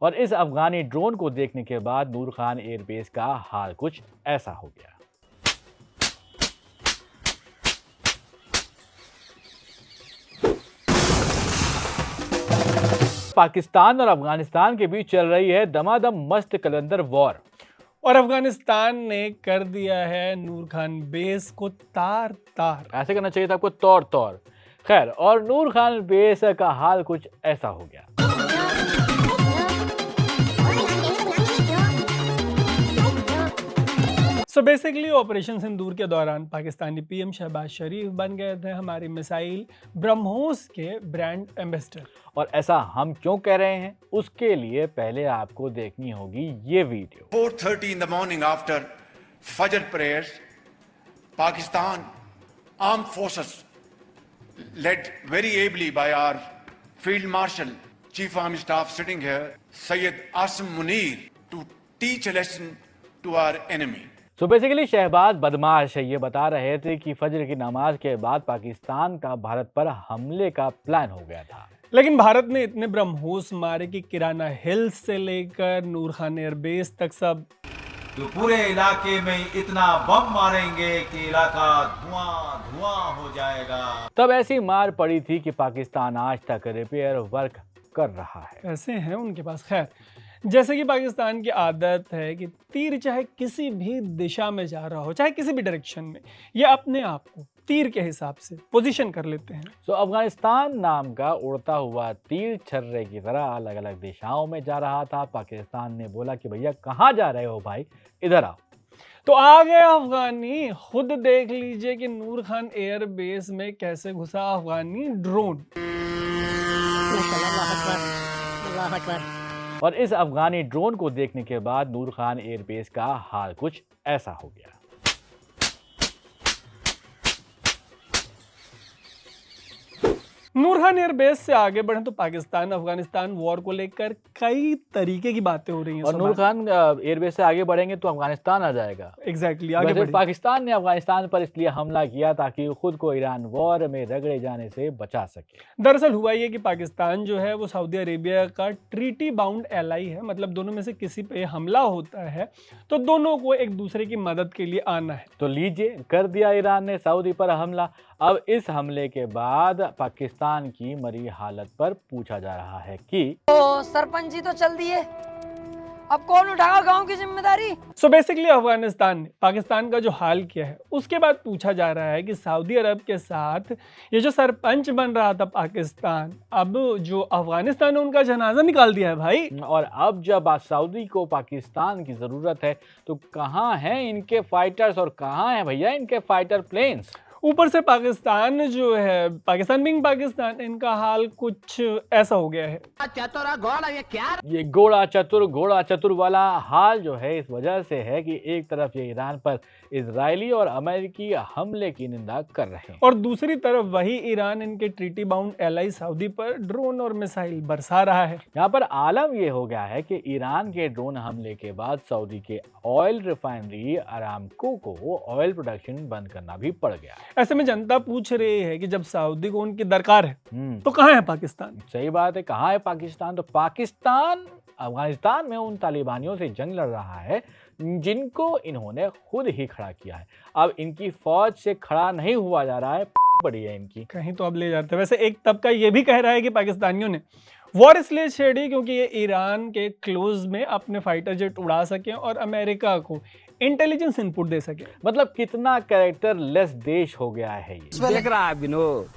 और इस अफगानी ड्रोन को देखने के बाद नूर खान एयरबेस का हाल कुछ ऐसा हो गया। पाकिस्तान और अफगानिस्तान के बीच चल रही है दमादम मस्त कलंदर वॉर। और अफगानिस्तान ने कर दिया है नूर खान बेस को तार तार। ऐसे करना चाहिए था आपको, तौर तौर। खैर, और नूर खान बेस का हाल कुछ ऐसा हो गया। सो बेसिकली ऑपरेशन सिंदूर के दौरान पाकिस्तानी पीएम शहबाज शरीफ बन गए थे हमारी मिसाइल ब्रह्मोस के ब्रांड एम्बेसडर। और ऐसा हम क्यों कह रहे हैं, उसके लिए पहले आपको देखनी होगी ये video. 4:30 in the morning after Fajr prayers, Pakistan Armed Forces, led very ably by our Field Marshal, Chief Army Staff sitting here, Sayyid Asim Munir, to teach a lesson to our enemy. So basically Shahbaz बदमाश ये बता रहे थे कि फजर की नमाज के बाद पाकिस्तान का भारत पर हमले का प्लान हो गया था। लेकिन भारत ने इतने ब्रह्मोस मारे कि किराना हिल्स से लेकर नूर खान एयरबेस तक सब तो पूरे इलाके में इतना बम मारेंगे कि इलाका धुआं धुआं हो जाएगा। तब ऐसी मार पड़ी थी कि पाकिस्तान आज तक रिपेयर वर्क कर रहा है। ऐसे हैं उनके पास। खैर, जैसे कि पाकिस्तान की आदत है कि तीर चाहे किसी भी दिशा में जा रहा हो, चाहे किसी भी डायरेक्शन में, ये अपने आप को तीर के हिसाब से पोजीशन कर लेते हैं। सो अफगानिस्तान नाम का उड़ता हुआ तीर छर्रे की तरह अलग अलग दिशाओं में जा रहा था। पाकिस्तान ने बोला कि भैया कहाँ जा रहे हो भाई, इधर आओ। तो आ गए अफगानी। खुद देख लीजिए कि नूर खान एयरबेस में कैसे घुसा अफगानी ड्रोन। और इस अफगानी ड्रोन को देखने के बाद नूर खान एयरबेस का हाल कुछ ऐसा हो गया। नूर खान एयरबेस से आगे बढ़े तो पाकिस्तान अफगानिस्तान वॉर को लेकर कई तरीके की बातें हो रही हैं। और नूर खान एयरबेस से आगे बढ़ेंगे तो अफगानिस्तान आ जाएगा। एग्जैक्टली आगे वैसे बढ़े। पाकिस्तान ने अफगानिस्तान पर इसलिए हमला किया ताकि खुद को ईरान वॉर में रगड़े जाने से बचा सके। दरअसल हुआ ये कि पाकिस्तान जो है वो सऊदी अरेबिया का ट्रीटी बाउंड एलाई है। मतलब दोनों में से किसी पे हमला होता है तो दोनों को एक दूसरे की मदद के लिए आना है। तो लीजिए, कर दिया ईरान ने सऊदी पर हमला। अब इस हमले के बाद पाकिस्तान की मरी हालत पर पूछा जा रहा है कि तो सरपंच जी तो चल दिए, अब कौन उठाएगा गांव की जिम्मेदारी। सो बेसिकली अफगानिस्तान ने पाकिस्तान का जो हाल किया है उसके बाद पूछा जा रहा है कि सऊदी अरब के साथ ये जो सरपंच बन रहा था पाकिस्तान, अब जो अफगानिस्तान ने उनका जनाजा निकाल दिया है भाई। और अब जब सऊदी को पाकिस्तान की जरूरत है तो कहाँ हैं इनके फाइटर्स और कहाँ हैं भैया इनके फाइटर प्लेन्स। ऊपर से पाकिस्तान जो है, पाकिस्तान बिंग पाकिस्तान, इनका हाल कुछ ऐसा हो गया है। ये घोड़ा चतुर वाला हाल जो है इस वजह से है कि एक तरफ ये ईरान पर इजरायली और अमेरिकी हमले की निंदा कर रहे हैं और दूसरी तरफ वही ईरान इनके ट्रीटी बाउंड एलाई सऊदी पर ड्रोन और मिसाइल बरसा रहा है। यहाँ पर आलम ये हो गया है कि ईरान के ड्रोन हमले के बाद सऊदी के ऑयल रिफाइनरी अरामको को ऑयल प्रोडक्शन बंद करना भी पड़ गया है। ऐसे में जनता पूछ रही है कि जब सऊदी को उनकी दरकार है तो कहाँ है पाकिस्तान। सही बात है, कहाँ है पाकिस्तान। तो पाकिस्तान अफगानिस्तान में उन तालिबानियों से जंग लड़ रहा है जिनको इन्होंने खुद ही खड़ा किया है। अब इनकी फौज से खड़ा नहीं हुआ जा रहा है, पड़ी है इनकी। कहीं तो अब ले जाते हैं। वैसे एक तबका ये भी कह रहा है कि पाकिस्तानियों ने वॉर इसलिए छेड़ी क्योंकि ये ईरान के क्लोज में अपने फाइटर जेट उड़ा सके और अमेरिका को इंटेलिजेंस इनपुट दे सके। मतलब कितना कैरेक्टर लेस देश हो गया है ये। देख रहा है विनोद,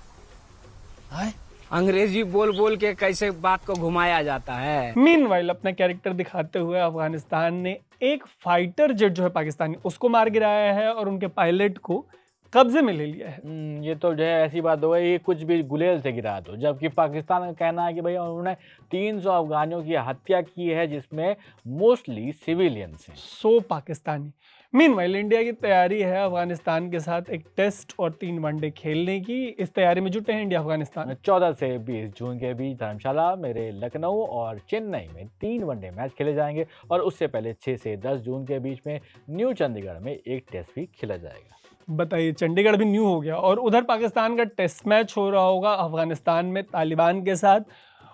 अंग्रेजी बोल बोल के कैसे बात को घुमाया जाता है। मीनवाइल अपना कैरेक्टर दिखाते हुए अफगानिस्तान ने एक फाइटर जेट जो है पाकिस्तानी उसको मार गिराया है और उनके पायलट को कब्जे में ले लिया है। ये तो जो है ऐसी बात हो गई, ये कुछ भी गुलेल से गिरा दो। जबकि पाकिस्तान का कहना है कि भैया उन्होंने 300 अफगानियों की हत्या की है जिसमें मोस्टली सिविलियंस हैं। सो पाकिस्तानी। मीनवाइल इंडिया की तैयारी है अफगानिस्तान के साथ एक टेस्ट और 3 वनडे खेलने की। इस तैयारी में जुटे हैं इंडिया अफगानिस्तान। 14 से 20 जून के बीच धर्मशाला, मेरे लखनऊ और चेन्नई में 3 वनडे मैच खेले जाएंगे और उससे पहले 6 से 10 जून के बीच में न्यू चंडीगढ़ में एक टेस्ट भी खेला जाएगा। बताइए, चंडीगढ़ भी न्यू हो गया। और उधर पाकिस्तान का टेस्ट मैच हो रहा होगा अफगानिस्तान में तालिबान के साथ।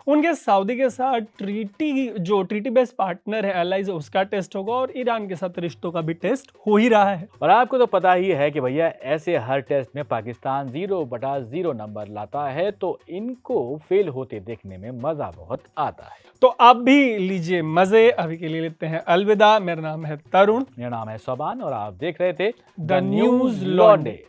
उनके सऊदी के साथ ट्रीटी बेस्ड पार्टनर है, एलाइज, उसका टेस्ट होगा और ईरान के साथ रिश्तों का भी टेस्ट हो ही रहा है। और आपको तो पता ही है कि भैया ऐसे हर टेस्ट में पाकिस्तान 0/0 नंबर लाता है, तो इनको फेल होते देखने में मजा बहुत आता है। तो आप भी लीजिए मजे। अभी के लिए लेते हैं अलविदा। मेरा नाम है तरुण, मेरा नाम है सोबान और आप देख रहे थे द न्यूज़ लॉन्डे।